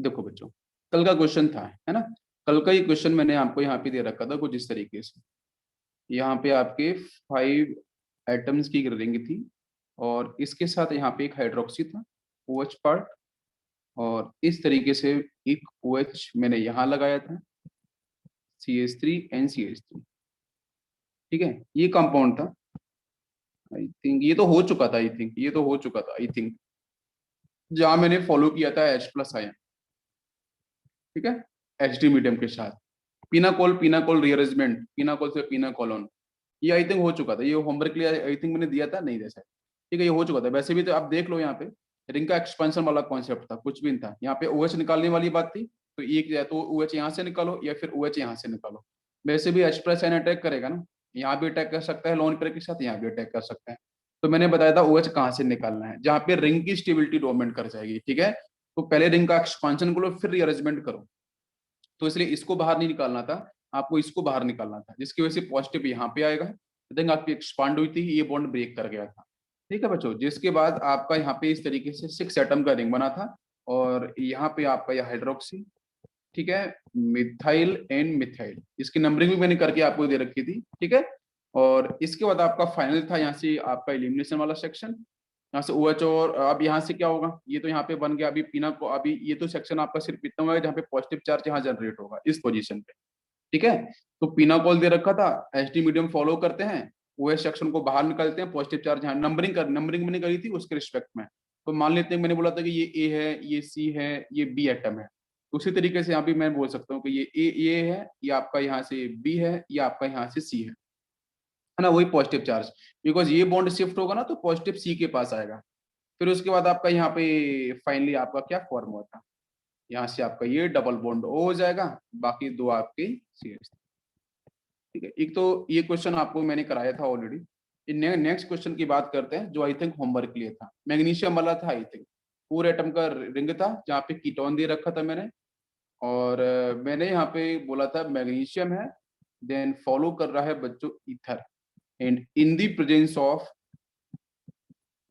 देखो बच्चों, कल का क्वेश्चन था, है ना। कल का ही क्वेश्चन मैंने आपको यहाँ पे दे रखा था कुछ इस तरीके से। यहाँ पे आपके 5 एटम्स की रिंग थी, और इसके साथ यहाँ पे एक हाइड्रोक्सी था, OH पार्ट, और इस तरीके से एक OH मैंने यहाँ लगाया था, CH3 NCH3। ठीक है, ये कंपाउंड था। आई थिंक ये तो हो चुका था, आई थिंक जहाँ मैंने फॉलो किया था H+ आयन। ठीक है, HD मीडियम के साथ पिनाकोल रीअरेंजमेंट, पिनाकोल से पिनाकोलोन, ये आई थिंक हो चुका था। ये होमवर्क के लिए आई थिंक मैंने दिया था, नहीं जैसा। ठीक है, ये हो चुका था। वैसे भी तो आप देख लो, यहाँ पे रिंग का एक्सपेंशन वाला कॉन्सेप्ट था, कुछ भी नहीं था। यहाँ पे OH निकालने वाली बात थी, तो एक या तो OH यहाँ से निकालो या फिर OH यहाँ से निकालो। वैसे भी H+ आयन अटैक करेगा ना, यहाँ भी अटैक कर सकता है लोन पेयर के साथ, यहाँ भी अटैक कर सकता है। तो मैंने बताया था OH कहाँ से निकालना है, जहाँ पे रिंग की स्टेबिलिटी डोमिनेट कर जाएगी। ठीक है, तो पहले रिंग का एक्सपांशन करो, फिर रीअरेंजमेंट करो। तो इसलिए इसको बाहर नहीं निकालना था, आपको इसको बाहर निकालना था, जिसकी वजह से पॉजिटिव यहाँ पे आएगा। रिंग आपकी एक्सपांड हुई थी, ये बॉन्ड ब्रेक कर गया था। ठीक है बच्चों, जिसके बाद आपका यहाँ पे इस तरीके से 6 एटम का रिंग बना था, और यहाँ पे आपका यह हाइड्रोक्सी, ठीक है, मिथाइल एंड मिथाइल, इसकी नंबरिंग भी मैंने करके आपको दे रखी थी। ठीक है, और इसके बाद आपका फाइनल था यहाँ से आपका एलिमिनेशन वाला सेक्शन, यहाँ से OH। और अब यहाँ से क्या होगा, ये तो यहाँ पे बन गया। अभी पीना को अभी ये तो सेक्शन आपका सिर्फ इतना हुआ है जहाँ पे पॉजिटिव चार्ज यहाँ जनरेट होगा इस पोजीशन पे। ठीक है, तो पिनाकोल दे रखा था, HD मीडियम फॉलो करते हैं, OH सेक्शन को बाहर निकालते हैं, पॉजिटिव चार्ज यहाँ नंबरिंग मैंने करी थी उसके रिस्पेक्ट में। तो मान लेते हैं मैंने बोला था कि ये A है, ये C है, ये B एटम है। उसी तरीके से यहाँ भी मैं बोल सकता हूँ कि ये A है, ये आपका यहाँ से B है, ये आपका यहाँ से C है ना, वही पॉजिटिव चार्ज। बिकॉज ये बॉन्ड शिफ्ट होगा ना, तो पॉजिटिव C के पास आएगा। फिर उसके बाद आपका यहाँ पे फाइनली आपका क्या फॉर्म हुआ था, यहाँ से आपका ये डबल बॉन्ड O हो जाएगा, बाकी दो आपके CH। ठीक है, एक तो ये क्वेश्चन आपको मैंने कराया था ऑलरेडी। नेक्स्ट क्वेश्चन की बात करते हैं, जो आई थिंक होमवर्क के लिए था, मैग्नीशियम वाला था। आई थिंक 4 एटम का रिंग था, जहाँ पे कीटोन दे रखा था मैंने, और मैंने यहाँ पे बोला था मैग्नीशियम है, देन फॉलो कर रहा है बच्चों ether, and in the presence of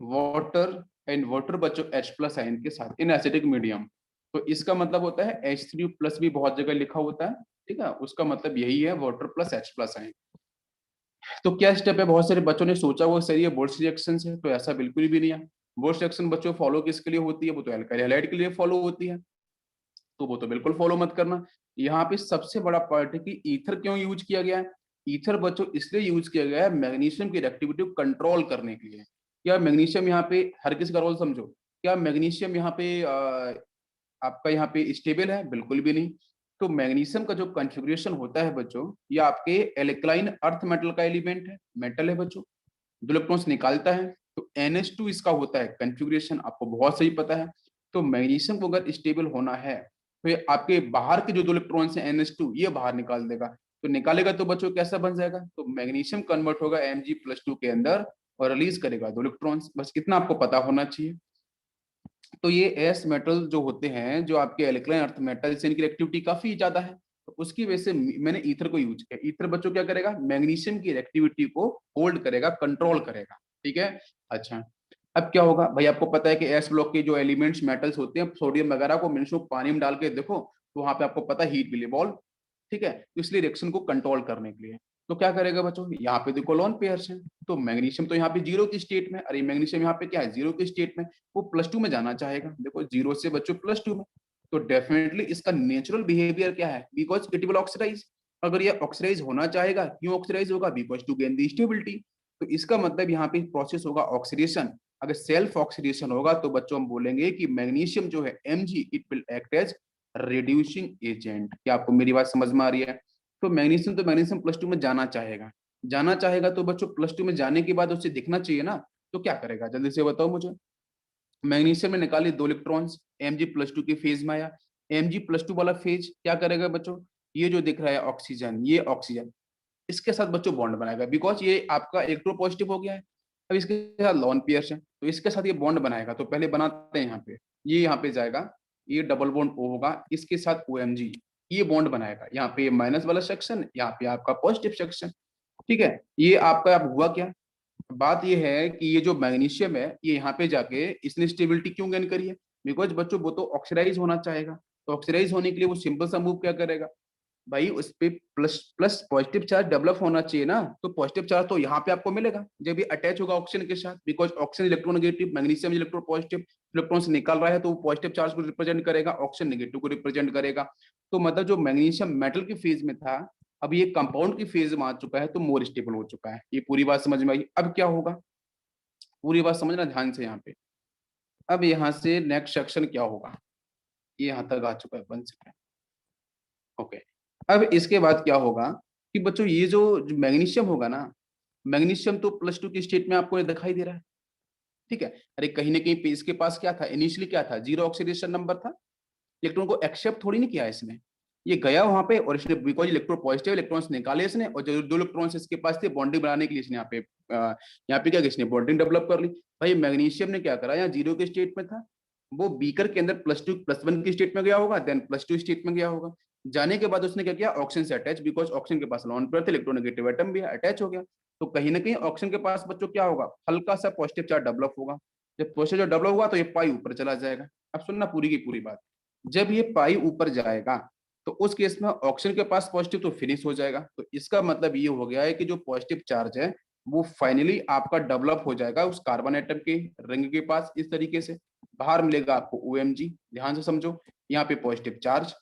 water, and water बच्चों H+ आयन के साथ इन एसिडिक मीडियम। तो इसका मतलब होता है H3+ भी बहुत जगह लिखा होता है। ठीक है, उसका मतलब यही है, वाटर प्लस H+ आयन। तो क्या स्टेप है, बहुत सारे बच्चों ने सोचा वो सही है बोर्ड्स रिएक्शन से, तो ऐसा बिल्कुल भी नहीं है। बोर्ड्स रिएक्शन बच्चों फॉलो किसके लिए होती है, वो तो अल्काइल हैलाइड के लिए फॉलो होती है, तो वो तो बिल्कुल फॉलो मत करना। यहाँ पे सबसे बड़ा पार्ट है कि ईथर क्यों यूज किया गया है। ईथर बच्चों इसलिए यूज किया गया है मैग्नीशियम की रिएक्टिविटी को कंट्रोल करने के लिए। क्या मैग्नीशियम यहाँ पे हर किसी का रोल समझो, क्या मैग्नीशियम यहाँ पे आपका यहाँ पे स्टेबल है, बिल्कुल भी नहीं। तो मैग्नीशियम का जो कॉन्फ़िगरेशन होता है बच्चों, ये आपके एल्कलाइन अर्थ मेटल का एलिमेंट है, मेटल है बच्चों, दो इलेक्ट्रॉन्स निकालता है। तो NH2 इसका होता है कॉन्फ़िगरेशन, आपको बहुत सही पता है। तो मैग्नीशियम को अगर स्टेबल होना है, तो ये आपके बाहर के जो दो इलेक्ट्रॉन्स हैं NH2, ये बाहर निकाल देगा। तो निकालेगा तो बच्चों कैसा बन जाएगा, तो मैग्नीशियम कन्वर्ट होगा Mg+2 के अंदर, और रिलीज करेगा दो इलेक्ट्रॉन्स। बस इतना आपको पता होना चाहिए। तो ये एस मेटल जो होते हैं, जो आपके एल्कलाइन अर्थ मेटल से, इनकी एक्टिविटी काफी ज्यादा है, तो उसकी वजह से मैंने ईथर को यूज किया। ईथर बच्चों क्या करेगा, मैग्नीशियम की एक्टिविटी को होल्ड करेगा, कंट्रोल करेगा। ठीक है, अच्छा। अब क्या होगा भाई, आपको पता है कि एस ब्लॉक के जो एलिमेंट्स मेटल्स होते हैं, सोडियम वगैरह को मिनसो पानी में डाल के देखो, तो वहां पे आपको पता है हीट विल इवॉल्व। ठीक है, तो इसलिए रिएक्शन को कंट्रोल करने के लिए तो क्या करेगा बच्चों, यहाँ पे देखो लोन पेयर्स हैं, तो मैग्नीशियम तो यहाँ पे 0 की स्टेट में, अरे मैग्नीशियम यहाँ पे क्या है, 0 की स्टेट में, वो +2 में जाना चाहेगा। देखो 0 से बच्चों +2 में, तो डेफिनेटली इसका नेचुरल बिहेवियर क्या है, बिकॉज इट विल ऑक्सीडाइज। अगर ये ऑक्सीडाइज होना चाहेगा, क्यों ऑक्सीडाइज होगा, because to gain the stability. तो इसका मतलब यहाँ पे प्रोसेस होगा ऑक्सीडेशन। अगर सेल्फ ऑक्सीडेशन होगा, तो बच्चों हम बोलेंगे कि मैग्नीशियम जो है Mg, it will act as reducing agent. क्या आपको मेरी बात समझ में आ रही है। तो मैग्नीशियम +2 में जाना चाहेगा, तो बच्चों +2 में जाने के बाद उसे दिखना चाहिए ना, तो क्या करेगा जल्दी से बताओ मुझे। मैग्नीशियम में निकाले दो इलेक्ट्रॉन्स, Mg+2 के फेज में आया। Mg+2 वाला फेज क्या करेगा बच्चों, ये जो दिख रहा है ऑक्सीजन, ये ऑक्सीजन इसके साथ बच्चों बॉन्ड बनाएगा, बिकॉज ये आपका इलेक्ट्रोपॉजिटिव हो गया है। अब इसके साथ लोन पेयर्स है, तो इसके साथ ये बॉन्ड बनाएगा। तो पहले बनाते हैं यहाँ पे, ये यहाँ पे जाएगा, ये डबल बॉन्ड O होगा, इसके साथ OMG, ये बॉन्ड बनाएगा। यहाँ पे माइनस वाला सेक्शन, यहाँ पे आपका पॉजिटिव सेक्शन। ठीक है, ये आपका अब हुआ क्या, बात ये है कि ये जो मैग्नीशियम है, ये यहाँ पे जाके इसने स्टेबिलिटी क्यों गेन करी है, बिकॉज बच्चों वो तो ऑक्सीडाइज होना चाहेगा। तो ऑक्सीडाइज होने के लिए वो सिंपल सा मूव क्या करेगा भाई, उस पे plus plus positive charge develop होना चाहिए ना, तो पॉजिटिव चार्ज तो यहाँ पे आपको मिलेगा जब ये अटैच होगा ऑक्सीजन के साथ, because oxygen electronegative, magnesium electro positive, electrons निकल रहा है तो वो पॉजिटिव चार्ज को रिप्रेजेंट करेगा, ऑक्सीजन नेगेटिव को रिप्रेजेंट करेगा। तो मतलब जो मैग्नीशियम मेटल की फेज में था, अब ये कंपाउंड की फेज में आ चुका है तो मोर स्टेबल हो चुका है। ये पूरी बात समझ में आई? अब क्या होगा, पूरी बात समझना ध्यान से यहाँ पे। अब यहाँ से नेक्स्ट सेक्शन क्या होगा, ये यहाँ तक आ चुका है, 1 सेकेंड। ओके, अब इसके बाद क्या होगा कि बच्चों ये जो मैग्नीशियम होगा ना, मैग्नीशियम तो +2 की स्टेट में आपको ये दिखाई दे रहा है, ठीक है। अरे कहीं ना कहीं पे इसके पास क्या था, इनिशियली क्या था, 0 ऑक्सीडेशन नंबर था, इलेक्ट्रॉन को एक्सेप्ट थोड़ी नहीं किया इसने, ये गया वहां पे और इसने बिकॉज इलेक्ट्रो पॉजिटिव इलेक्ट्रॉन्स निकाले इसने, और जो 2 इलेक्ट्रॉन्स इसके पास थे बॉन्डिंग बनाने के लिए इसने यहाँ पे क्या किया, इसने बॉन्डिंग डेवलप कर ली। भाई मैग्नीशियम ने क्या करा, यहाँ 0 के स्टेट में था, वो बीकर के अंदर +2 +1 की स्टेट में गया होगा, देन +2 स्टेट में गया होगा। जाने के बाद उसने क्या किया, ऑक्सीजन से अटैच, बिकॉज ऑक्सीजन के पास लॉन पेयर थे, इलेक्ट्रोनेगेटिव एटम भी अटैच हो गया। तो कहीं ना कहीं ऑक्सीजन के पास बच्चों क्या होगा, हल्का सा पॉजिटिव चार्ज डेवलप होगा। जब पॉजिटिव चार्ज डेवलप होगा तो ये पाई ऊपर चला जाएगा। अब सुनना पूरी की पूरी बात, जब ये पाई ऊपर जाएगा तो उस केस में ऑक्सीजन के पास पॉजिटिव तो फिनिश हो जाएगा। तो इसका मतलब ये हो गया है कि जो पॉजिटिव चार्ज है वो फाइनली आपका डेवलप हो जाएगा उस कार्बन एटम के रिंग के पास, इस तरीके से बाहर मिलेगा आपको OMG। ध्यान से समझो, यहाँ पे पॉजिटिव चार्ज,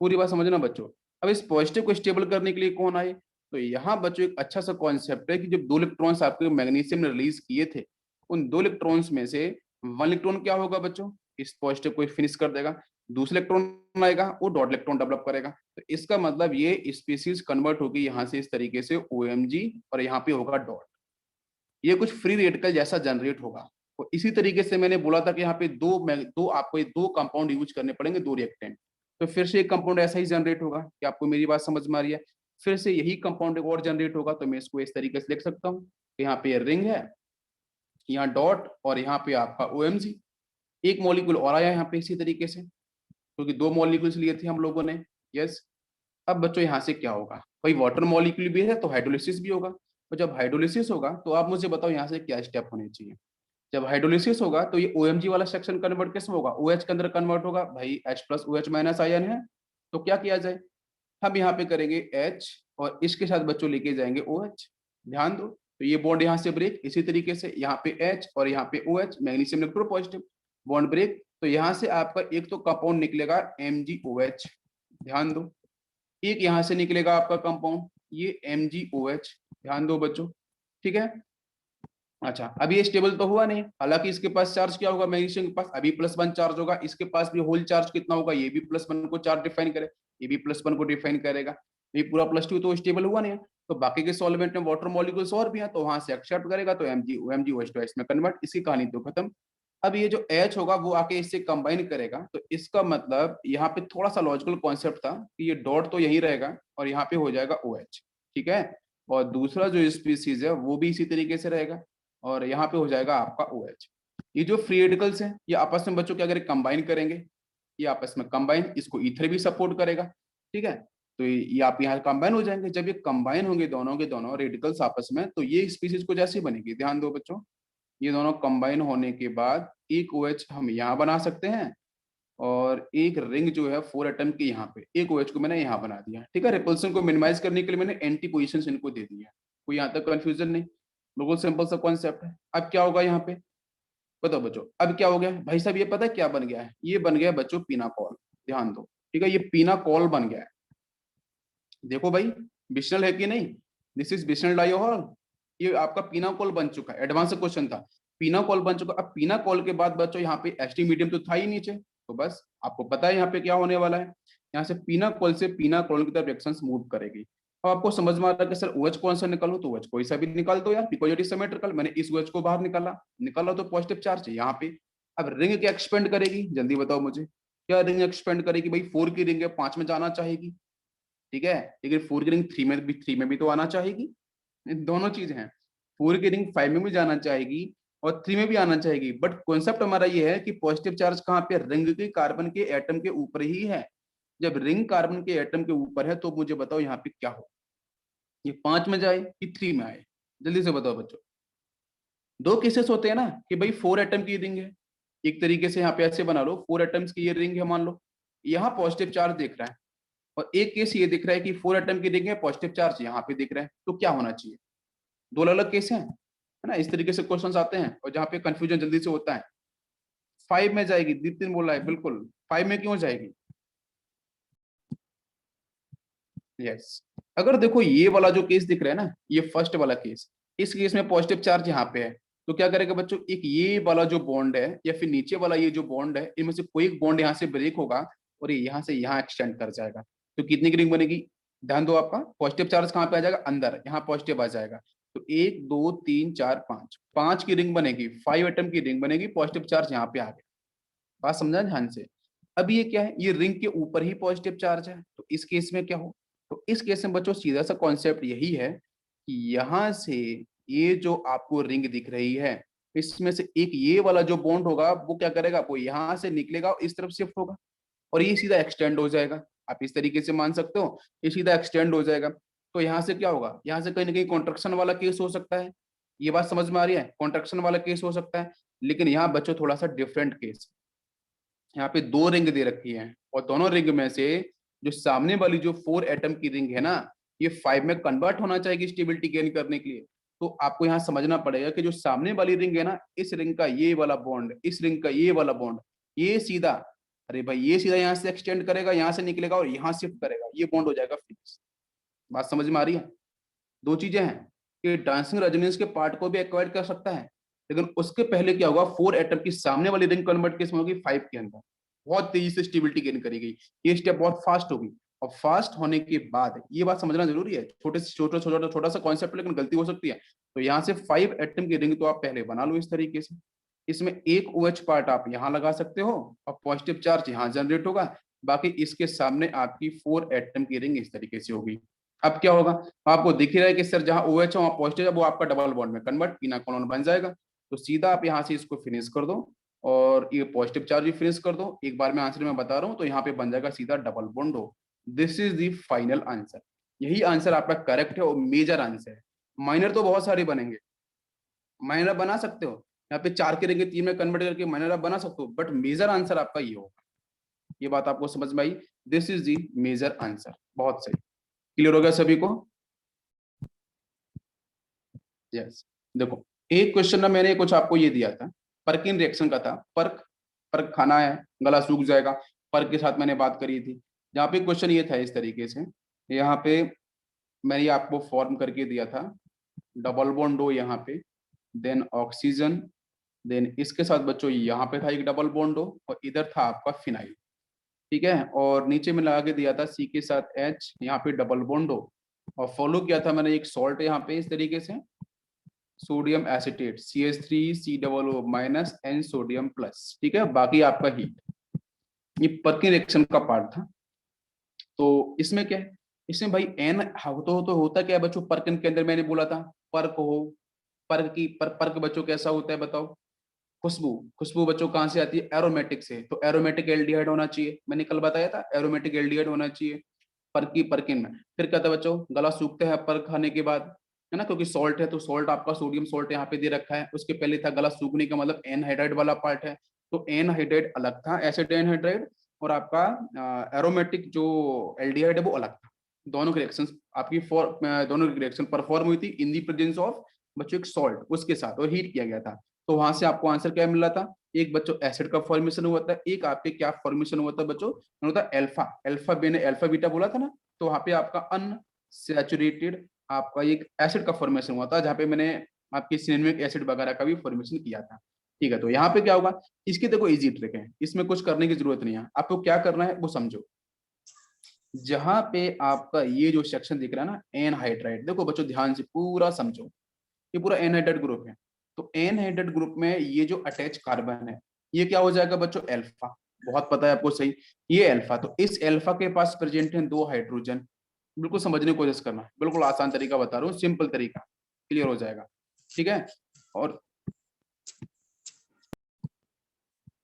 पूरी बात समझना बच्चों। अब इस पॉजिटिव को स्टेबल करने के लिए कौन आए, तो यहाँ बच्चों एक अच्छा सा कॉन्सेप्ट है कि जब 2 इलेक्ट्रॉन्स आपके मैग्नीशियम ने रिलीज किए थे, उन 2 इलेक्ट्रॉन्स में से 1 इलेक्ट्रॉन क्या होगा बच्चों, इस पॉजिटिव को फिनिश कर देगा, दूसरा इलेक्ट्रॉन आएगा वो डॉट इलेक्ट्रॉन डेवलप करेगा। तो इसका मतलब ये स्पीसीज कन्वर्ट होगी यहाँ से इस तरीके से OMG, और यहाँ पे होगा डॉट, ये कुछ फ्री रेडिकल जैसा जनरेट होगा। तो इसी तरीके से मैंने बोला था कि यहाँ पे दो आपको 2 कंपाउंड यूज करने पड़ेंगे, 2 रिएक्टेंट, तो फिर से एक कंपाउंड ऐसा ही जनरेट होगा। क्या आपको मेरी बात समझ में आ रही है? फिर से यही कंपाउंड एक और जनरेट होगा, तो मैं इसको इस तरीके से लिख सकता हूँ, यहाँ पे रिंग है, यहाँ डॉट, और यहाँ पे आपका OMG। एक मॉलिक्यूल और आया यहाँ पे इसी तरीके से, क्योंकि 2 मॉलिक्यूल्स लिए थे हम लोगों ने। यस, अब बच्चों यहाँ से क्या होगा, भाई वाटर मॉलिक्यूल भी है तो हाइड्रोलिसिस भी होगा, और जब हाइड्रोलिसिस होगा तो आप मुझे बताओ यहाँ से क्या स्टेप होने चाहिए। जब हाइड्रोलिसिस होगा तो ये OMG वाला सेक्शन कन्वर्ट कैसे होगा, OH के अंदर कन्वर्ट होगा, भाई H+OH- आयन है, तो क्या किया जाए, हम यहाँ पे करेंगे H और इसके साथ बच्चों लेके जाएंगे OH। ध्यान दो, तो ये बॉन्ड यहाँ से ब्रेक, इसी तरीके से यहाँ पे H और यहाँ पे OH, magnesium electropositive, bond break, तो यहाँ से आपका एक तो कंपाउंड निकलेगा MgOH। ध्यान दो, एक यहाँ से निकलेगा आपका कंपाउंड ये MgOH। ध्यान दो बच्चों, ठीक है। अच्छा, अभी ये स्टेबल तो हुआ नहीं, हालांकि इसके पास चार्ज क्या होगा, मैग्नीशियम के पास अभी +1 चार्ज होगा, इसके पास भी होल चार्ज कितना होगा, ये भी +1 को चार्ज डिफाइन करे, ये भी +1 को डिफाइन करेगा, ये पूरा +2 तो स्टेबल हुआ नहीं है। तो बाकी के सॉल्वेंट में वाटर मॉलिक्यूल्स और भी हैं, तो वहां से एक्सेप्ट करेगा, तो MgOH तो इसमें कन्वर्ट, इसकी कहानी तो खत्म। अब ये जो H होगा वो आके इससे कंबाइन करेगा, तो इसका मतलब यहाँ पे थोड़ा सा लॉजिकल कॉन्सेप्ट था कि ये डॉट तो यही रहेगा और यहाँ पे हो जाएगा OH, ठीक है, और दूसरा जो स्पीसीज है वो भी इसी तरीके से रहेगा, और यहाँ पे हो जाएगा आपका OH। ये जो फ्री रेडिकल्स हैं ये आपस में बच्चों क्या करें, कंबाइन करेंगे, ये आपस में कंबाइन, इसको ईथर भी सपोर्ट करेगा, ठीक है। तो ये आप यहाँ कंबाइन हो जाएंगे, जब ये कंबाइन होंगे दोनों के दोनों रेडिकल्स आपस में, तो ये स्पीसीज को जैसी बनेगी, ध्यान दो बच्चों, ये दोनों कंबाइन होने के बाद एक OH हम यहाँ बना सकते हैं, और एक रिंग जो है 4 एटम की यहाँ पे एक OH को मैंने यहाँ बना दिया, ठीक है। रिपल्सन को मिनिमाइज करने के लिए मैंने एंटी पोजिशन इनको दे दिया, कोई यहाँ तक कंफ्यूजन नहीं, बिल्कुल सिंपल सा कॉन्सेप्ट है। अब क्या होगा यहाँ पे, बताओ बच्चों, अब क्या हो गया भाई साहब, ये पता है क्या बन गया है, ये बन गया बच्चों पीनाकॉल। ध्यान दो, ठीक है, ये पीनाकॉल बन गया है। देखो भाई, बिस्नल है कि नहीं, दिस इज बिस्नल डाइऑल, ये आपका पीनाकॉल बन चुका है, एडवांस क्वेश्चन था, पीनाकॉल बन चुका। अब पीनाकॉल के बाद बच्चों यहाँ पे एस्टी मीडियम तो था ही नीचे, तो बस आपको पता है यहाँ पे क्या होने वाला है, यहाँ से पीनाकॉल से पीनाकॉल की तरफ रिएक्शंस मूव करेगी। अब आपको समझ में आ रहा है कि सर OH कौन सा निकालो, तो OH कोई सा भी निकाल दो यार, बिकॉज इट इज सिमेट्रिकल, मैंने इस OH को बाहर निकाला, निकाला तो पॉजिटिव चार्ज है यहाँ पे। अब रिंग क्या एक्सपेंड करेगी, जल्दी बताओ मुझे, क्या रिंग एक्सपेंड करेगी, भाई 4 की रिंग है 5 में जाना चाहेगी, ठीक है, लेकिन 4 की रिंग 3 में भी तो आना चाहेगी, दोनों चीज हैं, 4 की रिंग 5 में भी जाना चाहेगी और 3 में भी आना चाहेगी, बट कॉन्सेप्ट हमारा ये है कि पॉजिटिव चार्ज कहाँ पे, रिंग के कार्बन के एटम के ऊपर ही है। जब रिंग कार्बन के एटम के ऊपर है तो मुझे बताओ यहाँ पे क्या हो, ये 5 में जाए कि 3 में आए, जल्दी से बताओ बच्चों। दो केसेस होते हैं ना कि भाई 4 एटम की रिंग है, एक तरीके से यहाँ पे ऐसे बना लो, 4 एटम्स की ये रिंग है मान लो, यहाँ पॉजिटिव चार्ज दिख रहा है, और एक केस ये दिख रहा है कि 4 एटम की रिंग है, पॉजिटिव चार्ज यहाँ पे दिख रहा है, तो क्या होना चाहिए? दो अलग अलग केस हैं, है ना। इस तरीके से क्वेश्चंस आते हैं और जहाँ पे कंफ्यूजन जल्दी से होता है। 5 में जाएगी, दीप्ति ने बोला है, बिल्कुल 5 में क्यों जाएगी? यस, अगर देखो ये वाला जो केस दिख रहा है ना, ये फर्स्ट वाला केस, इस केस में पॉजिटिव चार्ज यहाँ पे है, तो क्या करेगा बच्चों, एक ये वाला जो बॉन्ड है या फिर नीचे वाला ये जो बॉन्ड है, इनमें से कोई एक बॉन्ड यहाँ से ब्रेक होगा और ये यहाँ से यहाँ एक्सटेंड कर जाएगा, तो कितनी की रिंग बनेगी? ध्यान दो, आपका पॉजिटिव चार्ज कहाँ पे आ जाएगा? अंदर, यहाँ पॉजिटिव आ जाएगा, तो 1 2 3 4 5, 5 की रिंग बनेगी, 5 एटम की रिंग बनेगी, पॉजिटिव चार्ज यहाँ पे आ गया। बात समझा ध्यान से? अब ये क्या है, ये रिंग के ऊपर ही पॉजिटिव चार्ज है, तो इस केस में क्या हो? तो इस केस में बच्चों सीधा सा कॉन्सेप्ट यही है कि यहाँ से ये जो आपको रिंग दिख रही है, इसमें से एक ये वाला जो बॉन्ड होगा वो क्या करेगा, वो यहाँ से निकलेगा और इस तरफ शिफ्ट होगा, और ये सीधा एक्सटेंड हो जाएगा। आप इस तरीके से मान सकते हो, ये सीधा एक्सटेंड हो जाएगा। तो यहाँ से क्या होगा, यहाँ से कहीं ना कहीं कॉन्ट्रैक्शन वाला केस हो सकता है। ये बात समझ में आ रही है? कॉन्ट्रैक्शन वाला केस हो सकता है, लेकिन यहाँ बच्चों थोड़ा सा डिफरेंट केस। यहाँ पे 2 रिंग दे रखी है, और दोनों रिंग में से जो सामने वाली जो 4 एटम की रिंग है ना, ये 5 में कन्वर्ट होना चाहिए स्टेबिलिटी गेन करने के लिए। तो आपको यहाँ समझना पड़ेगा कि जो सामने वाली रिंग है ना, इस रिंग का ये वाला बॉन्ड, इस रिंग का ये वाला बॉन्ड, ये सीधा, अरे भाई ये सीधा यहाँ से एक्सटेंड करेगा, यहाँ से निकलेगा और यहाँ शिफ्ट करेगा, ये बॉन्ड हो जाएगा फिक्स। बात समझ में आ रही है? दो चीजें हैं कि डांसिंग रेजोनेंस के पार्ट को भी एक्वायर कर सकता है, लेकिन उसके पहले क्या होगा, 4 एटम की सामने वाली रिंग कन्वर्ट किस में होगी? 5 के अंदर, बहुत तेजी से स्टेबिलिटी गेन करी गई, ये स्टेप बहुत फास्ट होगी। और फास्ट होने के बाद ये बात समझना जरूरी है, छोटे से छोटा छोटा छोटा सा कॉन्सेप्ट, लेकिन गलती हो सकती है। तो यहाँ से 5 एटम की रिंग तो आप पहले बना लो इस तरीके से, इसमें एक OH पार्ट आप यहाँ लगा सकते हो और पॉजिटिव चार्ज यहाँ जनरेट होगा, बाकी इसके सामने आपकी 4 एटम की रिंग इस तरीके से होगी। अब क्या होगा, आपको दिख ही रहा है कि सर जहां OH है वहां पॉजिटिव है, वो आपका डबल बॉन्ड में कन्वर्ट पीना कोलोन बन जाएगा। तो सीधा आप यहाँ से इसको फिनिश कर दो और ये पॉजिटिव चार्ज भी फिनिश कर दो। एक बार मैं आंसर में बता रहा हूँ, तो यहाँ पे बन जाएगा सीधा डबल बॉन्ड हो। This is the final answer. यही आंसर आपका करेक्ट है और मेजर आंसर है। माइनर तो बहुत सारे बनेंगे, माइनर बना सकते हो, यहाँ पे 4 के रहेंगे 3 में कन्वर्ट करके माइनर आप बना सकते हो, बट मेजर आंसर आपका ये होगा। ये बात आपको समझ में आई? This is the major answer. बहुत सही, क्लियर हो गया सभी को? यस। देखो, एक क्वेश्चन ना मैंने कुछ आपको ये दिया था, पर्किन रिएक्शन का था। पर्क, पर्क खाना है, गला सूख जाएगा, पर्क के साथ मैंने बात करी थी। यहाँ पे क्वेश्चन ये था इस तरीके से, यहाँ पे मैंने आपको फॉर्म करके दिया था, डबल बॉन्ड हो यहाँ पे, देन ऑक्सीजन, देन इसके साथ बच्चों यहाँ पे था एक डबल बॉन्ड हो, और इधर था आपका फिनाइल, ठीक है। और नीचे में लगा के दिया था सी के साथ H, यहाँ पे डबल बॉन्ड हो, और फॉलो किया था मैंने एक सॉल्ट यहाँ पे इस तरीके से, sodium acetate CH3COO minus N sodium plus, ठीक है। बाकी आपका हीट, ये पर्किन रिएक्शन का पार्ट था। तो इसमें क्या है, इसमें भाई एन तो होता क्या है बच्चों, पर्किन के अंदर मैंने बोला था पर्क हो, पर्क की पर्क बच्चों कैसा होता है बताओ? खुशबू, खुशबू बच्चों कहाँ से आती है? एरोमेटिक से, तो एरोमेटिक एल्डिहाइड होना चाहिए, मैंने कल बताया था एरोमेटिक एल्डिहाइड होना चाहिए पर्की पर्किन में। फिर कहता है बच्चों गला सूखता है पर्क खाने के बाद, है ना, क्योंकि सॉल्ट है, तो सॉल्ट आपका सोडियम सॉल्ट यहाँ पे दे रखा है, उसके पहले था गला सूखने का मतलब एनहाइड्राइड वाला पार्ट है, तो एनहाइड्राइड अलग था, एसिड एनहाइड्राइड, और आपका एरोमेटिक जो एल्डिहाइड है वो अलग था। दोनों के रिएक्शंस आपकी दोनों की रिएक्शन परफॉर्म हुई थी इन दी प्रेजेंस ऑफ बच्चों एक सॉल्ट उसके साथ, और हीट किया गया था। तो वहां से आपको आंसर क्या मिल रहा था, एक बच्चों एसिड का फॉर्मेशन हुआ था, एक आपके क्या फॉर्मेशन हुआ था बच्चों, होता अल्फा, अल्फा मैंने अल्फा बीटा बोला था ना, तो वहां पे आपका अनसैचुरेटेड आपका एक एसिड का फॉर्मेशन हुआ था, जहाँ पे मैंने आपकी सिनेमिक एसिड वगैरह का भी फॉर्मेशन किया था, ठीक है। तो यहाँ पे क्या होगा, इसकी देखो इजी ट्रिक है, इसमें कुछ करने की जरूरत नहीं है, आपको क्या करना है वो समझो। जहां पे आपका ये जो सेक्शन दिख रहा है ना एनहाइड्राइड, देखो बच्चों ध्यान से पूरा समझो, ये पूरा एनहाइड्राइड ग्रुप है। तो एनहाइड्राइड ग्रुप में ये जो अटैच कार्बन है, ये क्या हो जाएगा बच्चों? अल्फा। बहुत पता है आपको, सही, ये अल्फा। तो इस अल्फा के पास प्रेजेंट है 2 हाइड्रोजन। बिल्कुल समझने की कोशिश करना, बिल्कुल आसान तरीका बता रहा हूँ, सिंपल तरीका, क्लियर हो जाएगा, ठीक है। और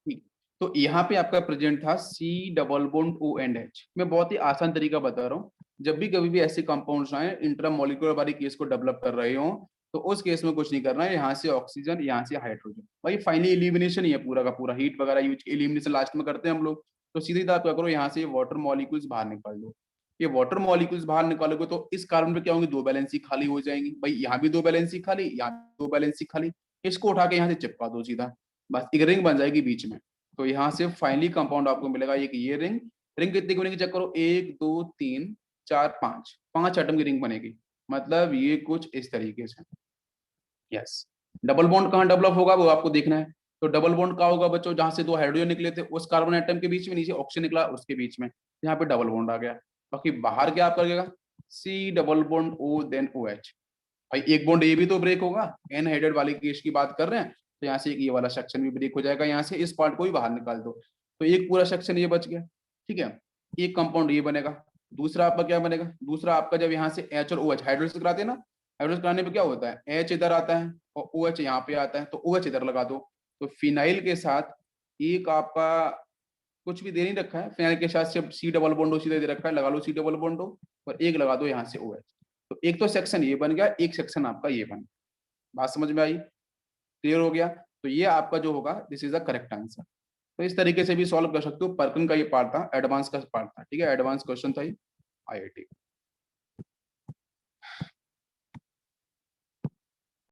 ठीक, तो यहाँ पे आपका प्रेजेंट था C डबल बॉन्ड OH। मैं बहुत ही आसान तरीका बता रहा हूँ, जब भी कभी भी ऐसे कंपाउंड्स आए इंट्रामोलिकुलर वाली केस को डेवलप कर रहे हो, तो उस केस में कुछ नहीं करना है, यहाँ से ऑक्सीजन यहाँ से हाइड्रोजन, भाई फाइनली एलिमिनेशन ही है पूरा का पूरा, हीट वगैरह यूज एलिमिनेशन लास्ट में करते हैं हम लोग। तो सीधी सीधा आप क्या करो, यहाँ से ये वाटर मॉलिक्यूल्स बाहर निकाल दो। ये वाटर मॉलिक्यूल्स बाहर निकालोगे तो इस कार्बन पे क्या होंगे, 2 वैलेंसी खाली हो जाएंगी भाई, यहाँ भी 2 वैलेंसी खाली, यहाँ भी 2 वैलेंसी खाली। इसको उठा के यहाँ से चिपका दो सीधा, बस एक रिंग बन जाएगी बीच में। तो यहाँ से फाइनली कंपाउंड आपको मिलेगा एक ये रिंग। रिंग कितनी की बनेगी चेक करो, 1 2 3 4 5, 5 एटम की रिंग बनेगी। मतलब ये कुछ इस तरीके से। यस। डबल बॉन्ड कहाँ डेवलप होगा वो आपको देखना है। तो डबल बॉन्ड कहाँ होगा बच्चों, जहां से 2 हाइड्रोजन निकले थे उस कार्बन एटम के बीच में, नीचे ऑक्सीजन निकला उसके बीच में, यहाँ पे डबल बॉन्ड आ गया। बाकी बाहर क्या आप करिएगा, C double bond O then O H. भाई एक बॉन्ड ये भी तो ब्रेक होगा, एन हेडेड वाले केस की बात कर रहे हैं, तो यहाँ से एक ये वाला सेक्शन भी ब्रेक हो जाएगा, यहाँ से इस पार्ट को भी बाहर निकाल दो, तो एक पूरा सेक्शन ये बच गया। ठीक है, एक कंपाउंड ये बनेगा। दूसरा आपका क्या बनेगा, दूसरा आपका जब यहाँ से एच और ओ एच हाइड्रोलिसिस कराते हैं ना, हाइड्रोलिसिस कराने पे क्या होता है, एच इधर आता है और ओ एच यहाँ पे आता है, तो ओ एच इधर लगा दो। तो फिनाइल के साथ एक आपका कुछ भी दे नहीं रखा है, फिनाइल के साथ सिर्फ सी डबल बॉन्डो सीधे दे रखा है, लगा लो सी डबल बॉन्डो, और एक लगा दो यहाँ से ओ एच। तो एक तो सेक्शन ये बन गया, एक सेक्शन आपका ये बन गया। बात समझ में आई, क्लियर हो गया। तो ये आपका जो होगा this is the correct answer. तो इस तरीके से भी सॉल्व कर सकते हो। पर्किन का ये पार्ट था, एडवांस का पार्ट था, ठीक है, एडवांस क्वेश्चन था ये आईआईटी।